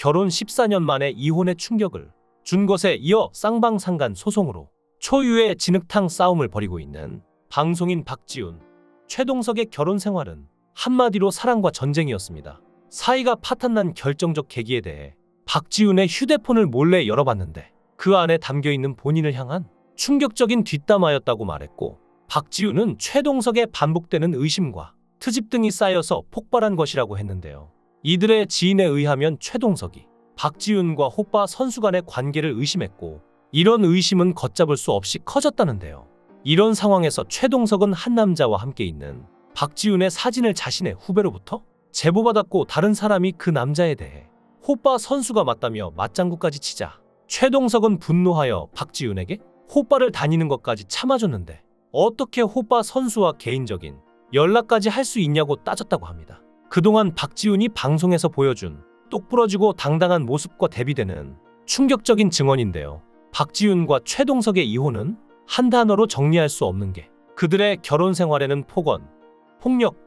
결혼 14년 만에 이혼의 충격을 준 것에 이어 쌍방상간 소송으로 초유의 진흙탕 싸움을 벌이고 있는 방송인 박지훈, 최동석의 결혼 생활은 한마디로 사랑과 전쟁이었습니다. 사이가 파탄난 결정적 계기에 대해 박지훈의 휴대폰을 몰래 열어봤는데 그 안에 담겨있는 본인을 향한 충격적인 뒷담화였다고 말했고, 박지훈은 최동석의 반복되는 의심과 트집 등이 쌓여서 폭발한 것이라고 했는데요. 이들의 지인에 의하면 최동석이 박지훈과 호빠 선수 간의 관계를 의심했고, 이런 의심은 걷잡을 수 없이 커졌다는데요. 이런 상황에서 최동석은 한 남자와 함께 있는 박지훈의 사진을 자신의 후배로부터 제보받았고, 다른 사람이 그 남자에 대해 호빠 선수가 맞다며 맞장구까지 치자 최동석은 분노하여 박지훈에게 호빠를 다니는 것까지 참아줬는데 어떻게 호빠 선수와 개인적인 연락까지 할 수 있냐고 따졌다고 합니다. 그동안 박지훈이 방송에서 보여준 똑부러지고 당당한 모습과 대비되는 충격적인 증언인데요. 박지훈과 최동석의 이혼은 한 단어로 정리할 수 없는 게 그들의 결혼 생활에는 폭언, 폭력,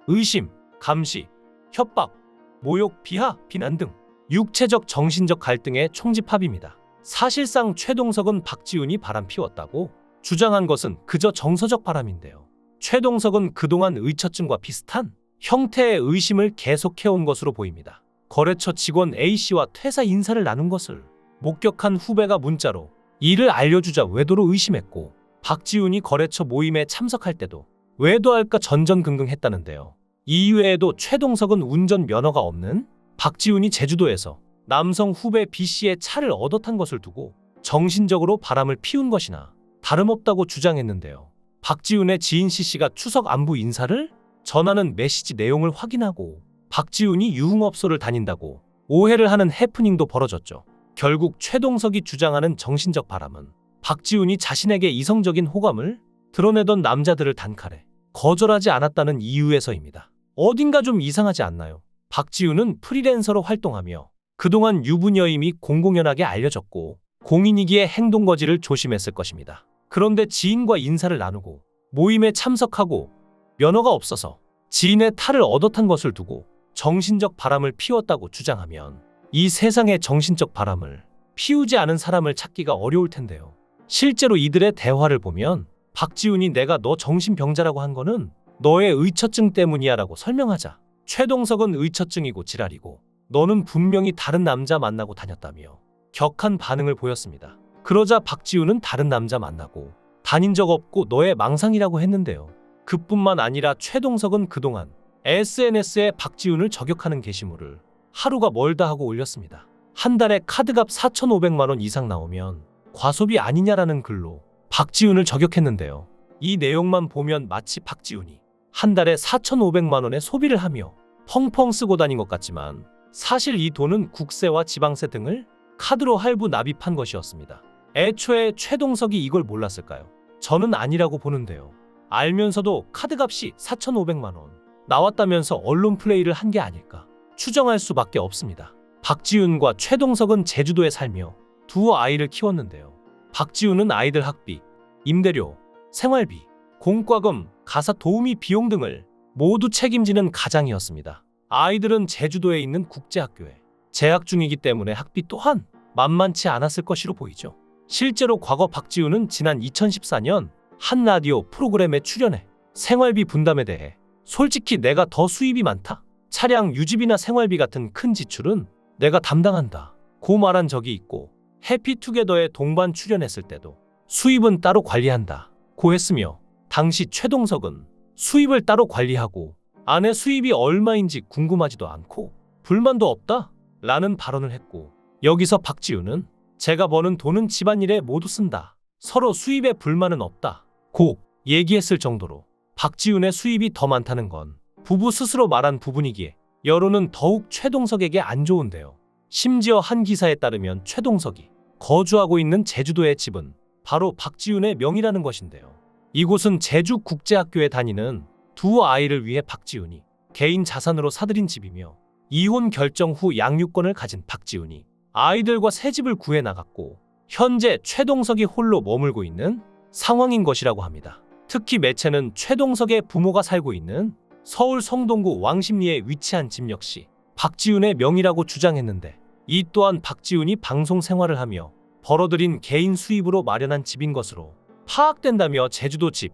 의심, 감시, 협박, 모욕, 비하, 비난 등 육체적, 정신적 갈등의 총집합입니다. 사실상 최동석은 박지훈이 바람피웠다고 주장한 것은 그저 정서적 바람인데요. 최동석은 그동안 의처증과 비슷한 형태의 의심을 계속해온 것으로 보입니다. 거래처 직원 A씨와 퇴사 인사를 나눈 것을 목격한 후배가 문자로 이를 알려주자 외도로 의심했고, 박지훈이 거래처 모임에 참석할 때도 외도할까 전전긍긍했다는데요. 이외에도 최동석은 운전 면허가 없는 박지훈이 제주도에서 남성 후배 B씨의 차를 얻어 탄 것을 두고 정신적으로 바람을 피운 것이나 다름없다고 주장했는데요. 박지훈의 지인 C씨가 추석 안부 인사를 전하는 메시지 내용을 확인하고 박지훈이 유흥업소를 다닌다고 오해를 하는 해프닝도 벌어졌죠. 결국 최동석이 주장하는 정신적 바람은 박지훈이 자신에게 이성적인 호감을 드러내던 남자들을 단칼에 거절하지 않았다는 이유에서입니다. 어딘가 좀 이상하지 않나요? 박지훈은 프리랜서로 활동하며 그동안 유부녀임이 공공연하게 알려졌고 공인이기에 행동거지를 조심했을 것입니다. 그런데 지인과 인사를 나누고 모임에 참석하고 면허가 없어서 지인의 탈을 얻어 탄 것을 두고 정신적 바람을 피웠다고 주장하면 이 세상에 정신적 바람을 피우지 않은 사람을 찾기가 어려울 텐데요. 실제로 이들의 대화를 보면 박지훈이 내가 너 정신병자라고 한 거는 너의 의처증 때문이야 라고 설명하자 최동석은 의처증이고 지랄이고 너는 분명히 다른 남자 만나고 다녔다며 격한 반응을 보였습니다. 그러자 박지훈은 다른 남자 만나고 다닌 적 없고 너의 망상이라고 했는데요. 그뿐만 아니라 최동석은 그동안 SNS에 박지훈을 저격하는 게시물을 하루가 멀다 하고 올렸습니다. 한 달에 카드값 4,500만 원 이상 나오면 과소비 아니냐라는 글로 박지훈을 저격했는데요. 이 내용만 보면 마치 박지훈이 한 달에 4,500만 원의 소비를 하며 펑펑 쓰고 다닌 것 같지만 사실 이 돈은 국세와 지방세 등을 카드로 할부 납입한 것이었습니다. 애초에 최동석이 이걸 몰랐을까요? 저는 아니라고 보는데요. 알면서도 카드값이 4,500만 원 나왔다면서 언론 플레이를 한 게 아닐까 추정할 수밖에 없습니다. 박지훈과 최동석은 제주도에 살며 두 아이를 키웠는데요. 박지훈은 아이들 학비, 임대료, 생활비, 공과금, 가사 도우미 비용 등을 모두 책임지는 가장이었습니다. 아이들은 제주도에 있는 국제학교에 재학 중이기 때문에 학비 또한 만만치 않았을 것으로 보이죠. 실제로 과거 박지훈은 지난 2014년 한 라디오 프로그램에 출연해 생활비 분담에 대해 솔직히 내가 더 수입이 많다. 차량 유지비나 생활비 같은 큰 지출은 내가 담당한다 고 말한 적이 있고, 해피투게더에 동반 출연했을 때도 수입은 따로 관리한다 고 했으며, 당시 최동석은 수입을 따로 관리하고 아내 수입이 얼마인지 궁금하지도 않고 불만도 없다 라는 발언을 했고, 여기서 박지훈은 제가 버는 돈은 집안일에 모두 쓴다. 서로 수입에 불만은 없다 고 얘기했을 정도로 박지훈의 수입이 더 많다는 건 부부 스스로 말한 부분이기에 여론은 더욱 최동석에게 안 좋은데요. 심지어 한 기사에 따르면 최동석이 거주하고 있는 제주도의 집은 바로 박지훈의 명의라는 것인데요. 이곳은 제주국제학교에 다니는 두 아이를 위해 박지훈이 개인 자산으로 사들인 집이며, 이혼 결정 후 양육권을 가진 박지훈이 아이들과 새 집을 구해 나갔고 현재 최동석이 홀로 머물고 있는 상황인 것이라고 합니다. 특히 매체는 최동석의 부모가 살고 있는 서울 성동구 왕십리에 위치한 집 역시 박지훈의 명의라고 주장했는데, 이 또한 박지훈이 방송 생활을 하며 벌어들인 개인 수입으로 마련한 집인 것으로 파악된다며 제주도 집,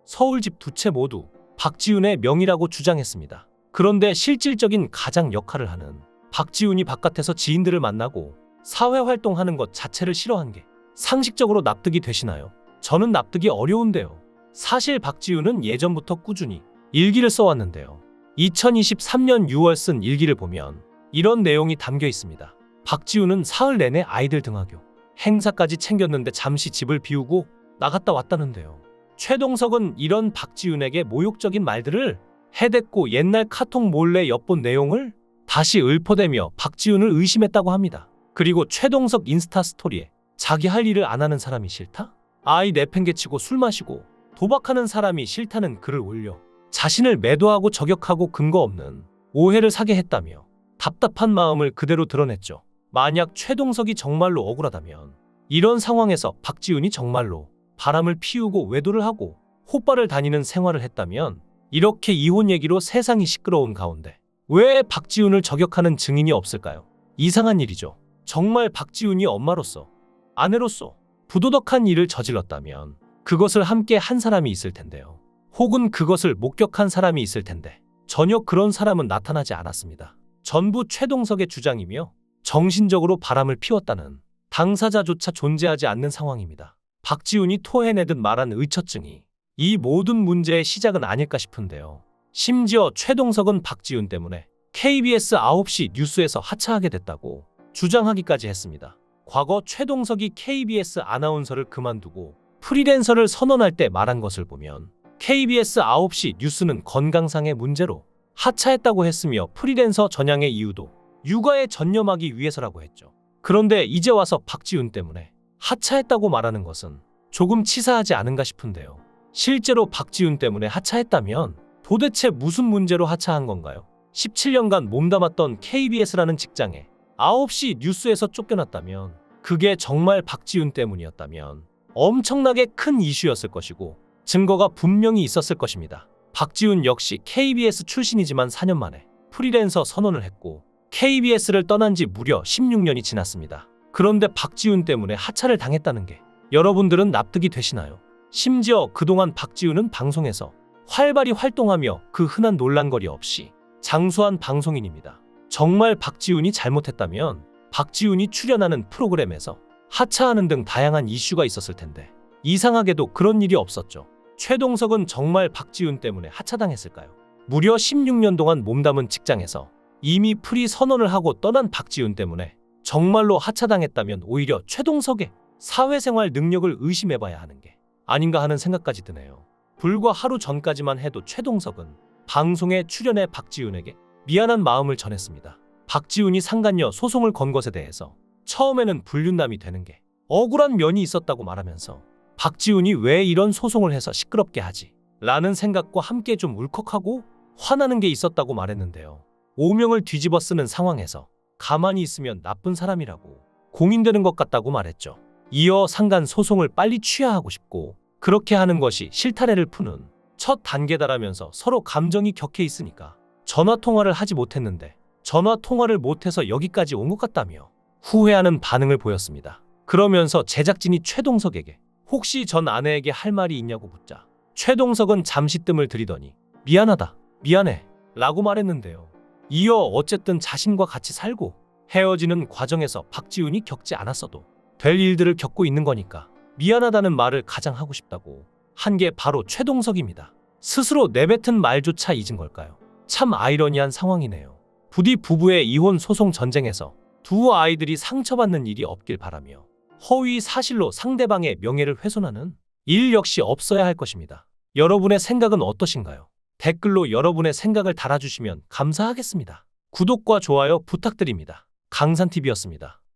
서울 집 두 채 모두 박지훈의 명의라고 주장했습니다. 그런데 실질적인 가장 역할을 하는 박지훈이 바깥에서 지인들을 만나고 사회활동하는 것 자체를 싫어한 게 상식적으로 납득이 되시나요? 저는 납득이 어려운데요. 사실 박지훈은 예전부터 꾸준히 일기를 써왔는데요. 2023년 6월 쓴 일기를 보면 이런 내용이 담겨 있습니다. 박지훈은 사흘 내내 아이들 등하교, 행사까지 챙겼는데 잠시 집을 비우고 나갔다 왔다는데요. 최동석은 이런 박지훈에게 모욕적인 말들을 해댔고 옛날 카톡 몰래 엿본 내용을 다시 읊어대며 박지훈을 의심했다고 합니다. 그리고 최동석 인스타 스토리에 자기 할 일을 안 하는 사람이 싫다? 아이 내팽개치고 술 마시고 도박하는 사람이 싫다는 글을 올려 자신을 매도하고 저격하고 근거 없는 오해를 사게 했다며 답답한 마음을 그대로 드러냈죠. 만약 최동석이 정말로 억울하다면 이런 상황에서 박지훈이 정말로 바람을 피우고 외도를 하고 호빠를 다니는 생활을 했다면 이렇게 이혼 얘기로 세상이 시끄러운 가운데 왜 박지훈을 저격하는 증인이 없을까요? 이상한 일이죠. 정말 박지훈이 엄마로서, 아내로서 부도덕한 일을 저질렀다면 그것을 함께 한 사람이 있을 텐데요. 혹은 그것을 목격한 사람이 있을 텐데 전혀 그런 사람은 나타나지 않았습니다. 전부 최동석의 주장이며 정신적으로 바람을 피웠다는 당사자조차 존재하지 않는 상황입니다. 박지훈이 토해내듯 말한 의처증이 이 모든 문제의 시작은 아닐까 싶은데요. 심지어 최동석은 박지훈 때문에 KBS 9시 뉴스에서 하차하게 됐다고 주장하기까지 했습니다. 과거 최동석이 KBS 아나운서를 그만두고 프리랜서를 선언할 때 말한 것을 보면 KBS 9시 뉴스는 건강상의 문제로 하차했다고 했으며 프리랜서 전향의 이유도 육아에 전념하기 위해서라고 했죠. 그런데 이제 와서 박지훈 때문에 하차했다고 말하는 것은 조금 치사하지 않은가 싶은데요. 실제로 박지훈 때문에 하차했다면 도대체 무슨 문제로 하차한 건가요? 17년간 몸담았던 KBS라는 직장에 9시 뉴스에서 쫓겨났다면 그게 정말 박지훈 때문이었다면 엄청나게 큰 이슈였을 것이고 증거가 분명히 있었을 것입니다. 박지훈 역시 KBS 출신이지만 4년 만에 프리랜서 선언을 했고 KBS를 떠난 지 무려 16년이 지났습니다. 그런데 박지훈 때문에 하차를 당했다는 게 여러분들은 납득이 되시나요? 심지어 그동안 박지훈은 방송에서 활발히 활동하며 그 흔한 논란거리 없이 장수한 방송인입니다. 정말 박지훈이 잘못했다면 박지훈이 출연하는 프로그램에서 하차하는 등 다양한 이슈가 있었을 텐데 이상하게도 그런 일이 없었죠. 최동석은 정말 박지훈 때문에 하차당했을까요? 무려 16년 동안 몸담은 직장에서 이미 프리 선언을 하고 떠난 박지훈 때문에 정말로 하차당했다면 오히려 최동석의 사회생활 능력을 의심해봐야 하는 게 아닌가 하는 생각까지 드네요. 불과 하루 전까지만 해도 최동석은 방송에 출연해 박지훈에게 미안한 마음을 전했습니다. 박지훈이 상간녀 소송을 건 것에 대해서 처음에는 불륜남이 되는 게 억울한 면이 있었다고 말하면서 박지훈이 왜 이런 소송을 해서 시끄럽게 하지? 라는 생각과 함께 좀 울컥하고 화나는 게 있었다고 말했는데요. 오명을 뒤집어 쓰는 상황에서 가만히 있으면 나쁜 사람이라고 공인되는 것 같다고 말했죠. 이어 상간 소송을 빨리 취하하고 싶고 그렇게 하는 것이 실타래를 푸는 첫 단계다라면서 서로 감정이 격해 있으니까 전화통화를 하지 못했는데 전화통화를 못해서 여기까지 온 것 같다며 후회하는 반응을 보였습니다. 그러면서 제작진이 최동석에게 혹시 전 아내에게 할 말이 있냐고 묻자 최동석은 잠시 뜸을 들이더니 미안하다, 미안해 라고 말했는데요. 이어 어쨌든 자신과 같이 살고 헤어지는 과정에서 박지훈이 겪지 않았어도 될 일들을 겪고 있는 거니까 미안하다는 말을 가장 하고 싶다고 한 게 바로 최동석입니다. 스스로 내뱉은 말조차 잊은 걸까요? 참 아이러니한 상황이네요. 부디 부부의 이혼 소송 전쟁에서 두 아이들이 상처받는 일이 없길 바라며 허위 사실로 상대방의 명예를 훼손하는 일 역시 없어야 할 것입니다. 여러분의 생각은 어떠신가요? 댓글로 여러분의 생각을 달아주시면 감사하겠습니다. 구독과 좋아요 부탁드립니다. 강산TV였습니다.